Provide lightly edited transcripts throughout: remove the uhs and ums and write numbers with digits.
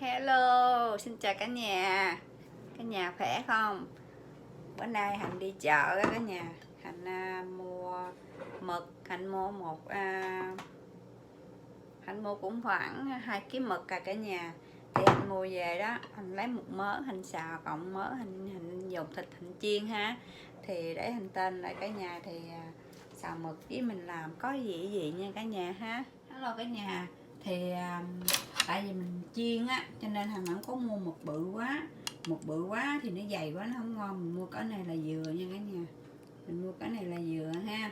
Hello, xin chào cả nhà khỏe không? Bữa nay Hạnh đi chợ đó cả nhà. Hạnh mua mực, Hạnh mua cũng khoảng 2 kg mực cả nhà. Thì Hạnh mua về đó, Hạnh lấy một mớ, Hạnh xào cộng mớ, Hạnh dùng thịt Hạnh chiên ha. Thì để Hạnh tên lại cả nhà thì xào mực với mình làm có gì nha cả nhà ha. Hello cả nhà. Thì tại vì mình chiên á cho nên Hạnh không có mua một bự quá thì nó dày quá nó không ngon. Mình mua cỡ này là vừa nha cả nhà, mình mua cỡ này là vừa ha.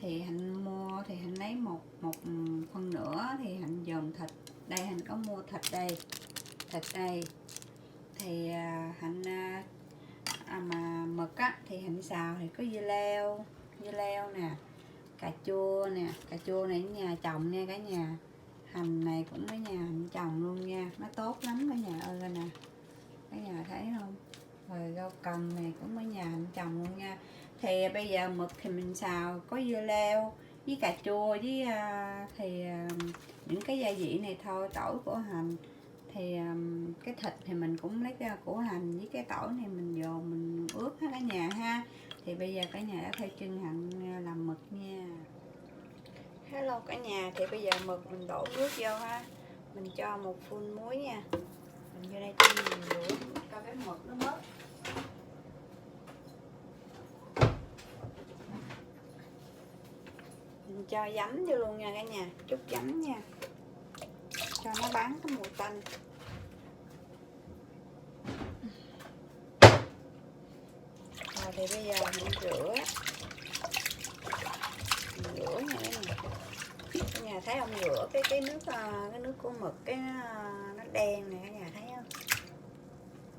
Thì Hạnh mua thì Hạnh lấy một phần nữa thì Hạnh dồn thịt đây. Hạnh có mua thịt đây thì Hạnh mà mực á thì Hạnh xào thì có dưa leo nè, cà chua này ở nhà trồng nha cả nhà. Hành này cũng ở nhà Hạnh trồng luôn nha, nó tốt lắm cả nhà ơi nè, cả nhà thấy không? Rồi rau cần này cũng ở nhà Hạnh trồng luôn nha. Thì bây giờ mực thì mình xào có dưa leo với cà chua với những cái gia vị này thôi, tỏi của Hạnh. Thì cái thịt thì mình cũng lấy ra của Hành với cái tỏi này mình dồn mình ướp hết cả nhà ha. Thì bây giờ cả nhà đã theo chân Hạnh làm mực nha. Hello cả nhà, thì bây giờ mực mình đổ nước vô ha. Mình cho một phun muối nha. Mình vô đây cho mình rửa cho cái mực nó mất. Mình cho giấm vô luôn nha cả nhà, chút giấm nha, cho nó bán cái mùi tanh. Rồi thì bây giờ mình rửa nha cả nhà. Cả nhà thấy không, rửa cái nước của mực cái nó đen này, cả nhà thấy không?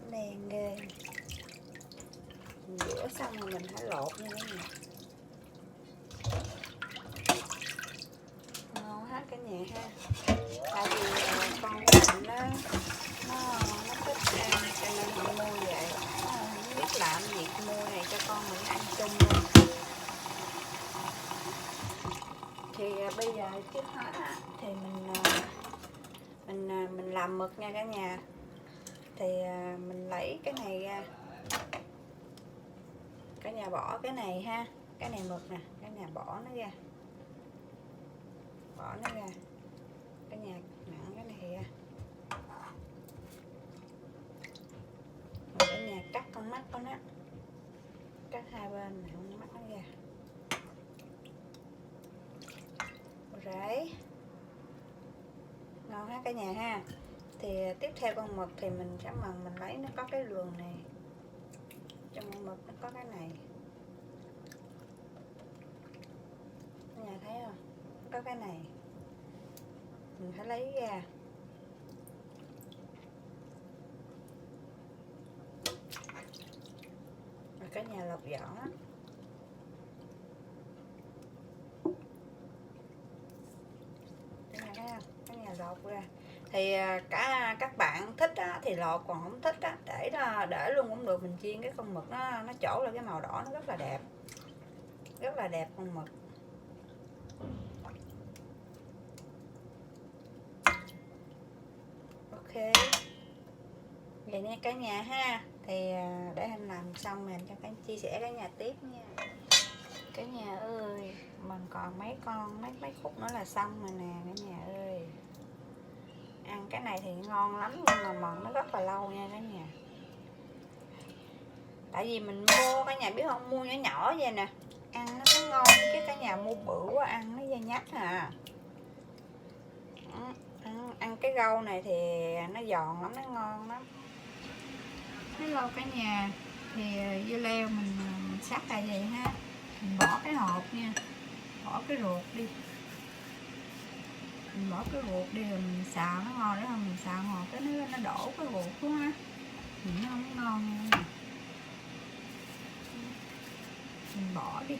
Nó đen ghê. Mình rửa xong rồi mình hãy lột nha cả nhà. Ngon hết cả nhà ha. Tại vì con của mình nó thích ăn cho nên mình mua vậy. Không biết làm gì mua này cho con mình ăn chung luôn. Thì bây giờ trước hết á, thì mình làm mực nha cả nhà. Thì mình lấy cái này ra, cả nhà bỏ cái này ha, cái này mực nè, cả nhà bỏ nó ra, cả nhà nặng cái này ra. Rồi cả nhà cắt con mắt của nó, cắt hai bên nặng mắt nó ra. Rễ ngon hết cả nhà ha. Thì tiếp theo con mực thì mình sẽ mình lấy nó có cái luồng này, trong con mực nó có cái này, cả nhà thấy không? Có cái này mình phải lấy ra. Rồi cả nhà lọc vỏ, cái nhà lột ra. Thì các bạn thích á, thì lột, còn không thích á, để luôn cũng được. Mình chiên cái con mực nó trổ lên cái màu đỏ, nó rất là đẹp con mực. Ok vậy nha cả nhà ha. Thì để Hạnh làm xong mình cho chia sẻ cả nhà tiếp nha. Cả nhà ơi, mình còn mấy khúc nữa là xong rồi nè cả nhà ơi. Ăn cái này thì ngon lắm nhưng mà mần nó rất là lâu nha cả nhà. Tại vì mình mua, cả nhà biết không, mua nhỏ nhỏ vậy nè, ăn nó có ngon, chứ cả nhà mua bự quá ăn nó dai nhách à. Ăn cái rau này thì nó giòn lắm, nó ngon lắm. Hello cả nhà, thì dưa leo mình sắc lại vậy ha. Mình bỏ cái hộp nha, bỏ cái ruột đi, rồi mình xào nó ngon đấy không? Mình xào ngọt cái nó đổ cái ruột xuống á thì nó không ngon nha. Mình bỏ đi.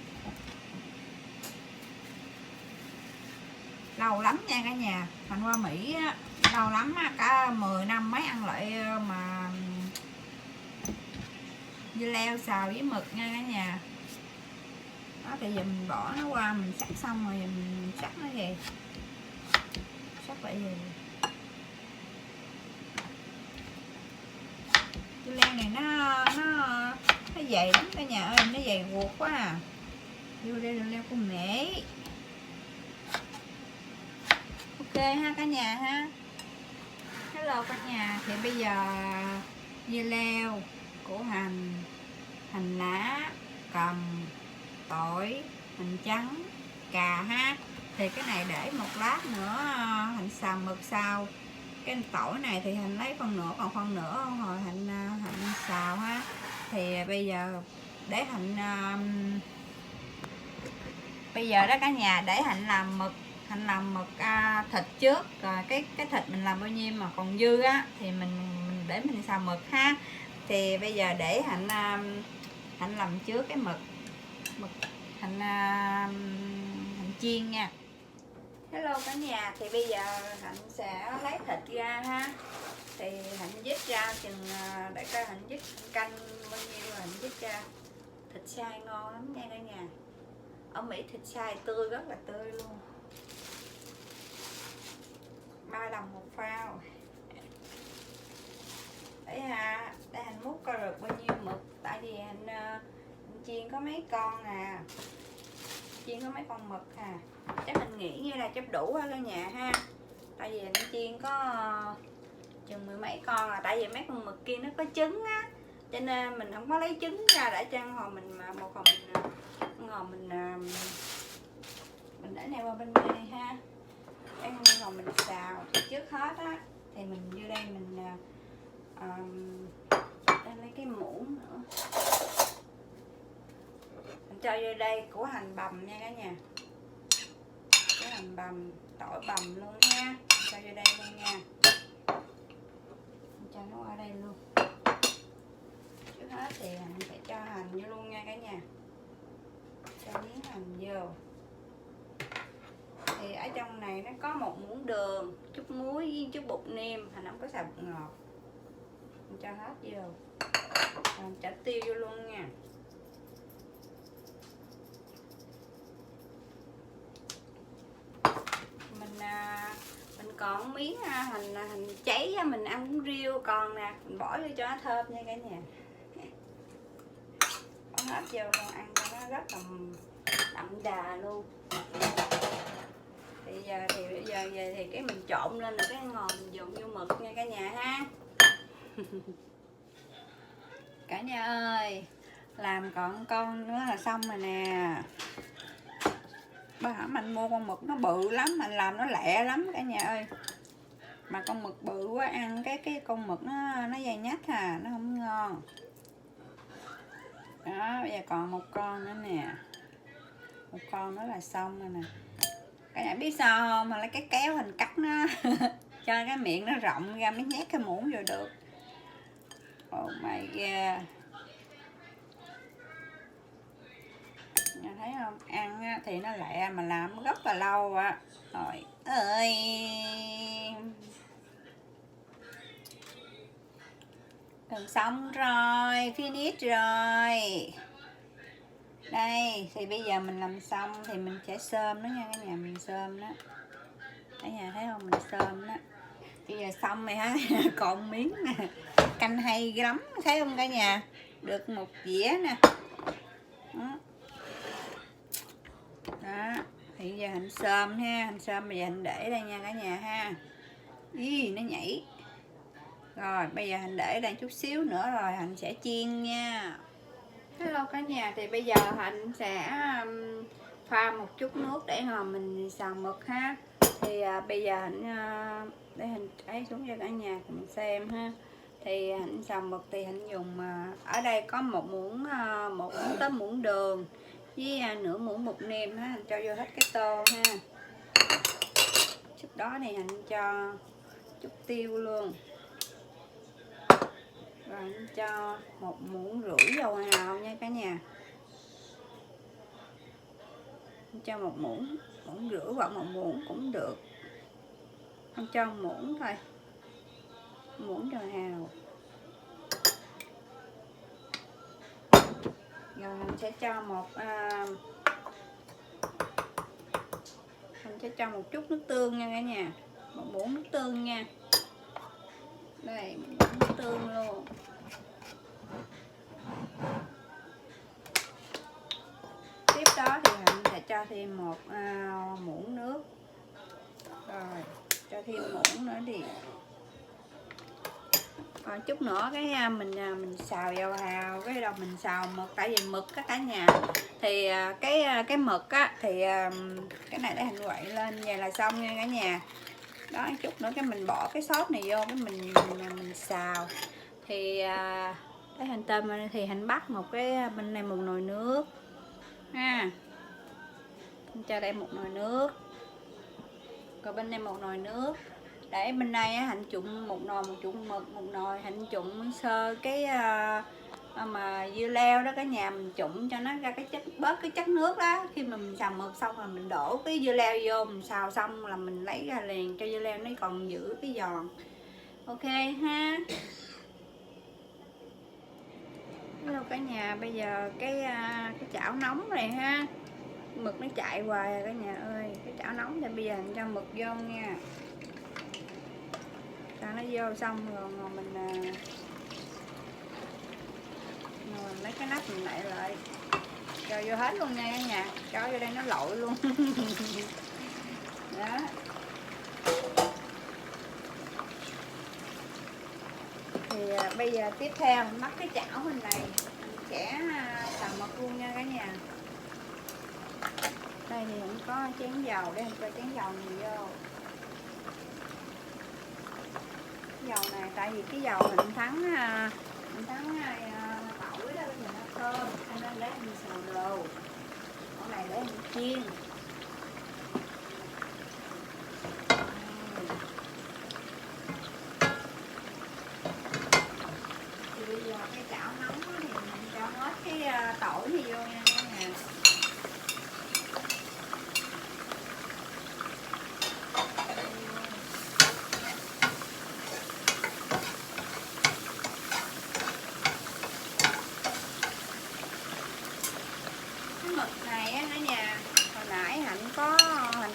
Lâu lắm nha cả nhà, Hạnh qua Mỹ á, lâu lắm á, cả 10 năm mới ăn lại mà dưa leo xào với mực nha cả nhà. Đó, thì giờ mình bỏ nó qua, mình sắc xong rồi mình sắc nó vậy, sắc vậy gì. rang này nó dày lắm cả nhà ơi, nó dày ruột quá à. Vô đây là leo con nể. Ok ha cả nhà ha. Hello cả nhà, thì bây giờ dưa leo, củ hành, hành lá, cầm, tỏi, hành trắng, cà ha. Thì cái này để một lát nữa hành xào mực xào. Cái tỏi này thì hành lấy phân nửa, còn phân nửa hồi hành xào ha. Thì bây giờ để bây giờ đó cả nhà, để hành làm mực thịt trước, rồi cái thịt mình làm bao nhiêu mà còn dư á thì mình để mình xào mực ha. Thì bây giờ để hạnh làm trước cái mực hạnh chiên nha. Hello cả nhà, thì bây giờ hạnh sẽ lấy thịt ra ha. Thì hạnh dứt ra chừng để coi hạnh dứt canh bao nhiêu, hạnh dứt ra. Thịt xay ngon lắm nha cả nhà. Ở Mỹ thịt xay tươi, rất là tươi luôn. 3 đồng một phao. Để hành múc coi được bao nhiêu mực. Tại vì hành chiên có mấy con à, chiên có mấy con mực à. Chắc mình nghĩ như là chắc đủ cả nhà ha. Tại vì hành chiên có chừng 10 mấy con à. Tại vì mấy con mực kia nó có trứng á, cho nên mình không có lấy trứng ra để cho hồi mình mình để này qua bên đây ha. Cái hồi mình xào thì trước hết á thì mình vô đây mình lấy cái muỗng nữa, mình cho vô đây củ hành bằm nha cả nhà, cái hành bằm, tỏi bằm luôn nha, cho vô đây luôn nha, mình cho nó qua đây luôn. Trước hết thì mình phải cho hành vô luôn nha cả nhà, cho miếng hành vô. Thì ở trong này nó có một muỗng đường, chút muối với chút bột nêm, hành không có xài bột ngọt, mình cho hết vô. Rồi chả tiêu vô luôn nha. Mình còn miếng hành cháy mình ăn cũng riêu còn nè, mình bỏ vô cho nó thơm nha cả nhà. Bỏ hết vô luôn, ăn cho nó rất là đậm đà luôn. Bây giờ về thì cái mình trộn lên rồi cái ngòn mình dùng vô mực nha cả nhà ha. Cả nhà ơi, làm còn con nữa là xong rồi nè. Bữa hổm mình mua con mực nó bự lắm, mình làm nó lẹ lắm cả nhà ơi. Mà con mực bự quá ăn cái con mực nó dai nhách à, nó không ngon. Đó, bây giờ còn một con nữa nè. Một con nữa là xong rồi nè. Cả nhà biết sao không? Mà lấy cái kéo hình cắt nó cho cái miệng nó rộng ra mới nhét cái muỗng vô được. Oh my god. Nhà thấy không? Ăn thì nó lẹ mà làm rất là lâu á. Rồi ơi. Gần xong rồi, finish rồi. Đây, thì bây giờ mình làm xong thì mình sẽ xơm nó nha cả nhà, mình xơm đó. Cả nhà thấy không, mình xơm đó. Bây giờ xong rồi ha, còn miếng nè. Canh hay lắm, thấy không cả nhà? Được một dĩa nè. Đó. Đó, thì giờ hành xơm ha, hành xơm bây giờ hành để đây nha cả nhà ha. Ý, nó nhảy. Rồi, bây giờ hành để đây chút xíu nữa rồi hành sẽ chiên nha. Hello cả nhà, thì bây giờ Hạnh sẽ pha một chút nước để mà mình xào mực ha. Thì bây giờ Hạnh để Hạnh ấy xuống cho cả nhà cùng xem ha. Thì Hạnh xào mực thì Hạnh dùng ở đây có một muỗng tới muỗng đường với nửa muỗng bột nêm ha, Hạnh cho vô hết cái tô ha. Trước đó thì Hạnh cho chút tiêu luôn. Rồi anh cho một muỗng rưỡi dầu hào nha cả nhà. Anh cho một muỗng rưỡi hoặc một muỗng cũng được. Anh cho một muỗng thôi. Muỗng dầu hào. Rồi mình sẽ cho một chút nước tương nha cả nhà. Một muỗng nước tương nha. Đây, một muỗng nước tương luôn. cho thêm một muỗng nước. Rồi cho thêm muỗng nữa thì còn chút nữa cái mình xào dầu hào, cái đầu mình xào mực, tại vì mực cả nhà thì cái mực á thì cái này để hình quậy lên vậy là xong nha cả nhà. Đó, chút nữa cái mình bỏ cái sốt này vô, cái mình xào thì cái hành tôm thì hành bắt một cái bên này một nồi nước ha, mình cho đây một nồi nước, rồi bên đây một nồi nước, để bên đây hạnh trụng một nồi, một trụng mực, một nồi hạnh trụng sơ cái mà dưa leo đó cả nhà, mình trụng cho nó ra cái chất, bớt cái chất nước đó. Khi mà mình xào mực xong rồi mình đổ cái dưa leo vô, mình xào xong là mình lấy ra liền cho dưa leo nó còn giữ cái giòn. Ok ha. Hello cả nhà, bây giờ cái chảo nóng này ha, mực nó chạy hoài rồi cả nhà ơi. Cái chảo nóng thì bây giờ mình cho mực vô nha, cho nó vô xong rồi mình lấy cái nắp mình lại lại cho vô hết luôn nha cả nhà, cho vô đây nó lội luôn. Đó. Thì bây giờ tiếp theo mình mắc cái chảo bên này, mình sẽ xào mực luôn nha cả nhà. Đây thì cũng có chén dầu, để mình cho chén dầu này vô. Cái dầu này tại vì cái dầu mình thắng tỏi đó mình nó thơm, cho nên để mình xào đồ. Con này để mình chiên. Thì bây giờ cái chảo nóng thì mình cho hết cái tỏi này vô nha cả nhà. Hạnh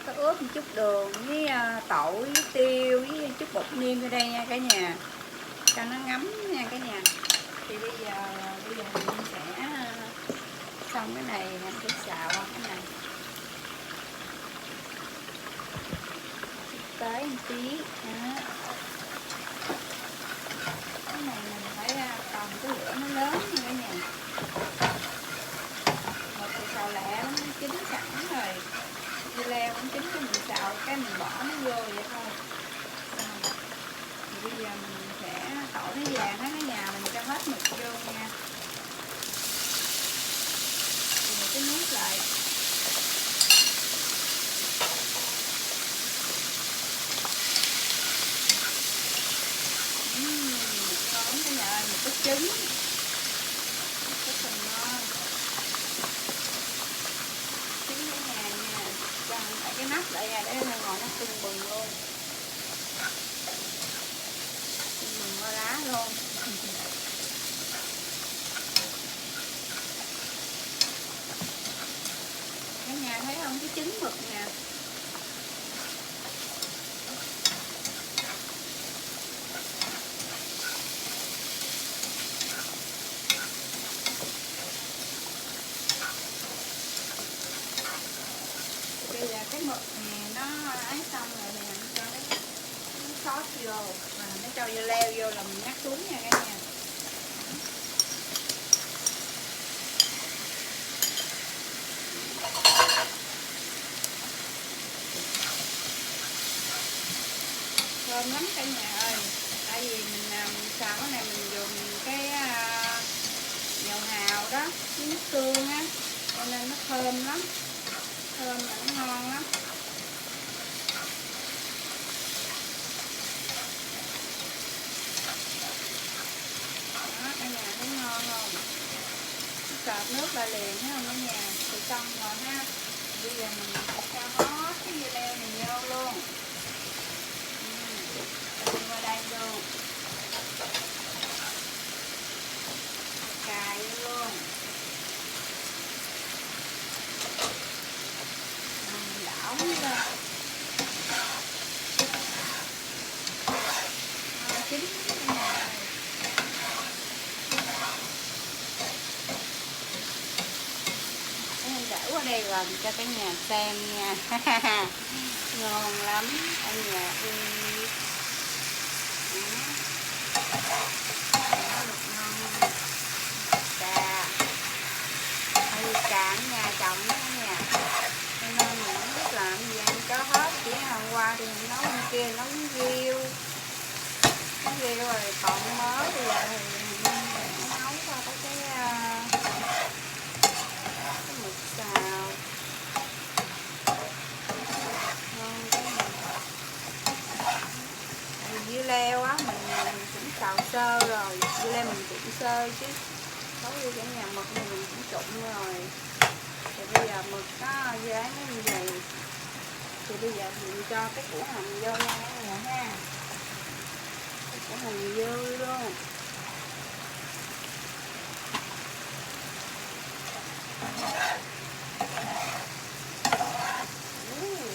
có ướp một chút đường với tỏi với tiêu với chút bột nêm ở đây nha cả nhà, cho nó ngấm nha cả nhà. Thì bây giờ mình sẽ xong cái này mình sẽ xào qua cái này tới một tí đó. Cái này mình phải còn cái lửa nó lớn nha cả nhà, một thì xào lẹ nó chín sẵn rồi, dưa leo cũng chín, cái mình xào cái mình bỏ nó vô vậy thôi. Thì bây giờ mình sẽ tỏi nó vàng hết cả nhà, mình cho hết mực vô nha, rồi cái nước lại. Ngon cả nhà, một cái trứng rất là ngon. Trứng cả nhà nha, cho lại cái nắp lại ra để nó ngồi nó tưng bừng luôn, tưng bừng qua lá luôn. Cả nhà thấy không, cái trứng mực nè. Bây giờ cái mực này nó ấy xong rồi thì mình cho cái sốt vô, mà nó cho dưa leo vô là mình nhắc xuống nha cả nhà. Thơm lắm cả nhà ơi, tại vì mình xào cái này mình dùng cái dầu hào đó với nước tương á, cho nên nó thơm lắm, thơm mà nó ngon lắm. Đó cả nhà thấy ngon không, sọt nước ra liền thấy không cả nhà. Thì xong rồi ha, bây giờ mình cho hết cái dưa leo này vô luôn, đi qua đây luôn, cài luôn, mình đảo lên chín nha. Mình để qua đây làm cho cả nhà xem nha. Ngon lắm cả nhà ơi. Ngon cà, hay cà ở nhà trồng đó cả nhà, cho nên mình không biết làm gì ăn cho hết. Chỉ hôm qua thì mình nấu bên kia nấu riêu rồi còn mớ, bây giờ thì mình nấu qua cái mực xào ngon cái này. Dưa leo á mình cũng xào sơ rồi, dưa leo mình trụng sơ chứ nấu vô cả nhà. Mực này mình cũng trụng rồi, thì bây giờ mực nó dán nó như vậy, thì bây giờ mình cho cái củ hành vô nha cả nhà ha. Cái củ hành vô luôn.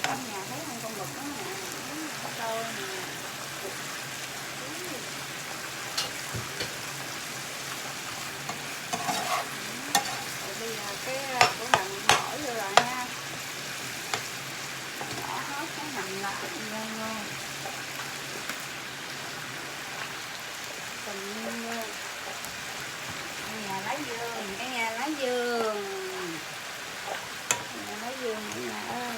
Cả nhà thấy không, con mực đó nè, nó to nè. Bây giờ cái củ hành bỏ vô rồi ha, bỏ hết cái hành là cũng ngon luôn, tình luôn. Cả nhà lá dường, cả nhà lá dường, lá dường cả nhà ơi.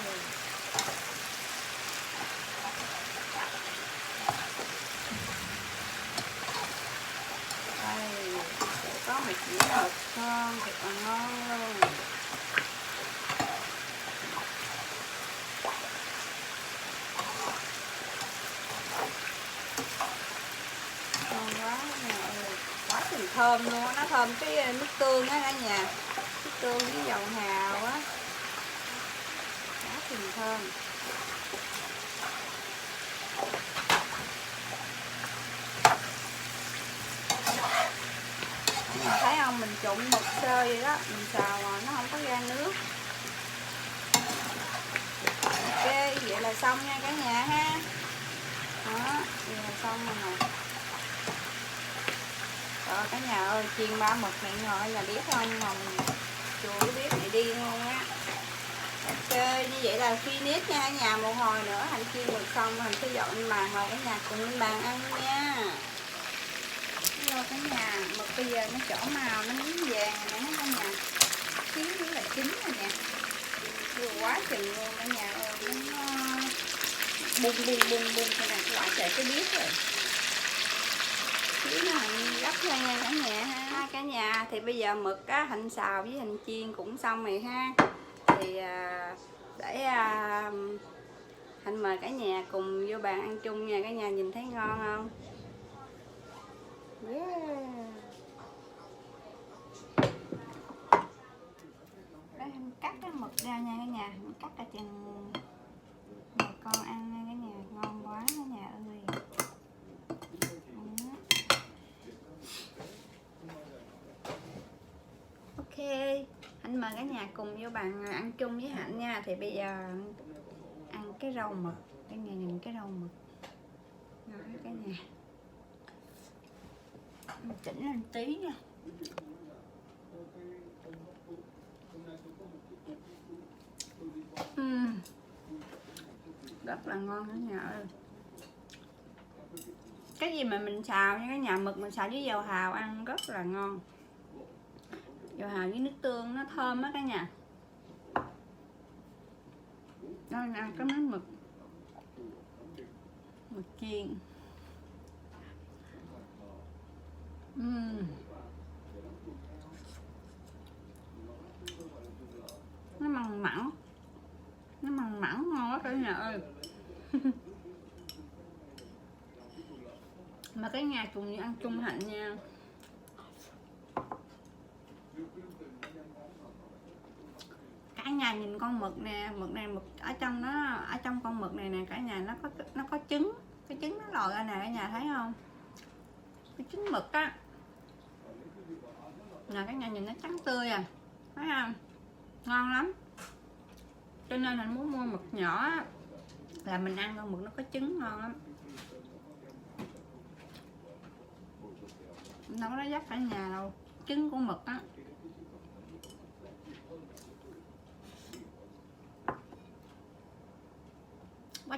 Đây sẽ có một dĩa mực ngon thật là ngon luôn. Ngon quá nè, quá chừng thơm luôn, nó thơm cái nước tương á cả nhà, nước tương với dầu hào á, quá chừng thơm. Mình thấy không, mình trụng mực sơ vậy đó, mình xào mà nó không có ra nước. Ok, vậy là xong nha cả nhà ha. Đó, vậy là xong rồi nè. Rồi cả nhà ơi, chiên ba mực này ngồi là biết không, mà mình chua biết này đi luôn á. Ok, như vậy là finish nha cả nhà. Một hồi nữa hành chiên mực xong mình sẽ dọn lên bàn, mời cả nhà cùng lên bàn ăn nha. Hello cả nhà, mực bây giờ nó trổ màu, nó miếng vàng rồi nè cả nhà, xíu nữa là chín rồi nè. Vừa quá chừng luôn cả nhà ơi, nó bung cái này quá trời cái biết rồi. Xíu nữa Hạnh gấp ra nha cả nhà ha. Cả nhà thì bây giờ mực á, Hạnh xào với Hạnh chiên cũng xong rồi ha. Thì để Hạnh mời cả nhà cùng vô bàn ăn chung nha. Cả nhà nhìn thấy ngon không? Yeah. Để Hạnh cắt cái mực ra nha cả nhà. Hạnh cắt ra chừng một con ăn nha cả nhà. Ngon quá cả nhà ơi. Ok, Hạnh mời cả nhà cùng vô bàn ăn chung với Hạnh nha. Thì bây giờ ăn cái rau mực. Cả nhà nhìn cái rau mực. Đó cả nhà. Chỉnh lên tí nha. Rất là ngon cả nhà ơi. Cái gì mà mình xào nha cả nhà, mực mình xào với dầu hào ăn rất là ngon. Dầu hào với nước tương nó thơm á cả nhà. Đây nè, cái miếng mực chiên. Nó mặn mặn ngon quá cả nhà ơi. Mà cái nhà cùng đi ăn chung Hạnh nha. Cả nhà nhìn con mực nè, mực ở trong nó, ở trong con mực này nè cả nhà, nó có trứng, cái trứng nó lòi ra nè cả nhà thấy không? Cái trứng mực á. Nè cả nhà nhìn nó trắng tươi à. Thấy không? Ngon lắm. Cho nên mình muốn mua mực nhỏ là mình ăn con mực nó có trứng ngon lắm. Đâu có dắt cả nhà đâu, trứng của mực á.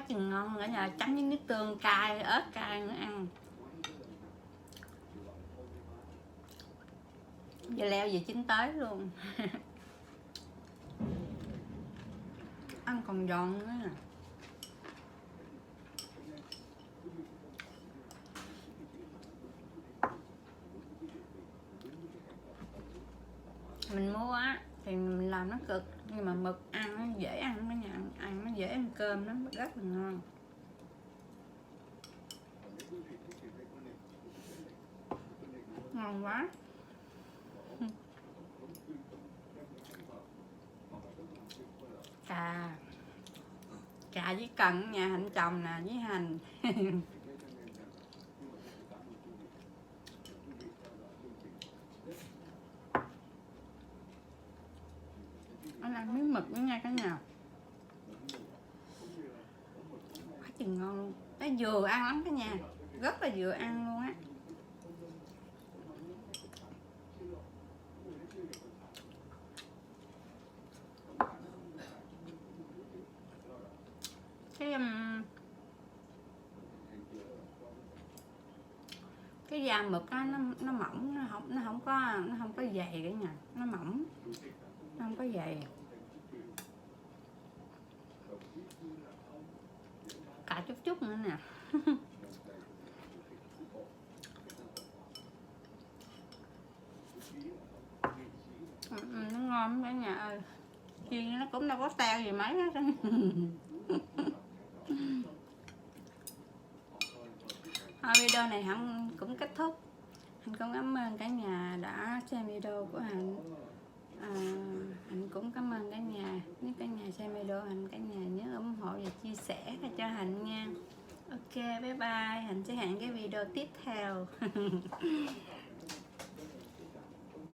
chừng ngon cả nhà, chấm với nước tương cay, ớt cay nữa ăn. Dưa leo về chín tới luôn. Ăn còn giòn nữa nè. Mình mua á thì mình làm nó cực, nhưng mà mực ăn nó dễ ăn cả nhà, ăn nó dễ ăn cơm lắm, rất là ngon. Ngon quá. Cà với cần nhà Hạnh trồng nè, với hành. Anh ăn miếng mực nữa nha cả nhà, quá chừng ngon luôn. Nó vừa ăn lắm cả nhà, rất là vừa ăn luôn á. Cái da mực á, nó mỏng, nó không có dày cả nhà, nó mỏng, nó không có dày. Cả chút chút nữa nè. Nó ngon cả nhà ơi, chiên nó cũng đâu có teo gì mấy hết. Thôi video này Hạnh cũng kết thúc. Hạnh cũng cảm ơn cả nhà đã xem video của Hạnh. Hạnh cũng cảm ơn cả nhà. Nếu cả nhà xem video Hạnh, cả nhà nhớ ủng hộ và chia sẻ cho Hạnh nha. Ok, bye bye. Hạnh sẽ hẹn cái video tiếp theo.